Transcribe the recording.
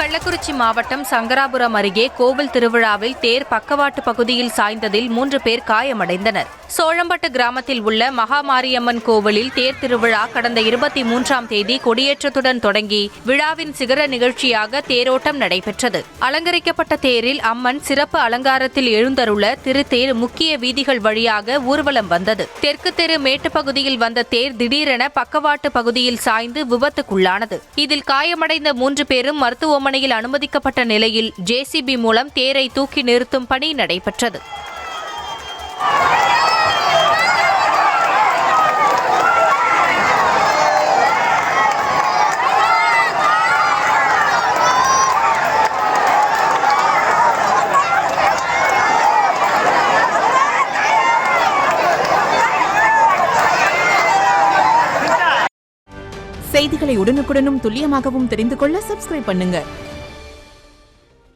கள்ளக்குறிச்சி மாவட்டம் சங்கராபுரம் அருகே கோவில் திருவிழாவில் தேர் பக்கவாட்டு பகுதியில் சாய்ந்ததில் 3 பேர் காயமடைந்தனர். சோழம்பட்டு கிராமத்தில் உள்ள மகாமாரியம்மன் கோவிலில் தேர் திருவிழா கடந்த 23ஆம் தேதி கொடியேற்றத்துடன் தொடங்கி விழாவின் சிகர நிகழ்ச்சியாக தேரோட்டம் நடைபெற்றது. அலங்கரிக்கப்பட்ட தேரில் அம்மன் சிறப்பு அலங்காரத்தில் எழுந்தருள திருத்தேர் முக்கிய வீதிகள் வழியாக ஊர்வலம் வந்தது. தெற்கு தெரு மேட்டுப்பகுதியில் வந்த தேர் திடீரென பக்கவாட்டு பகுதியில் சாய்ந்து விபத்துக்குள்ளானது. இதில் காயமடைந்த 3 பேரும் மருத்துவமனையில் அனுமதிக்கப்பட்ட நிலையில் ஜேசிபி மூலம் தேரை தூக்கி நிறுத்தும் பணி நடைபெற்றது. செய்திகளை உடனுக்குடனும் துல்லியமாகவும் தெரிந்து கொள்ள சப்ஸ்கிரைப் பண்ணுங்க.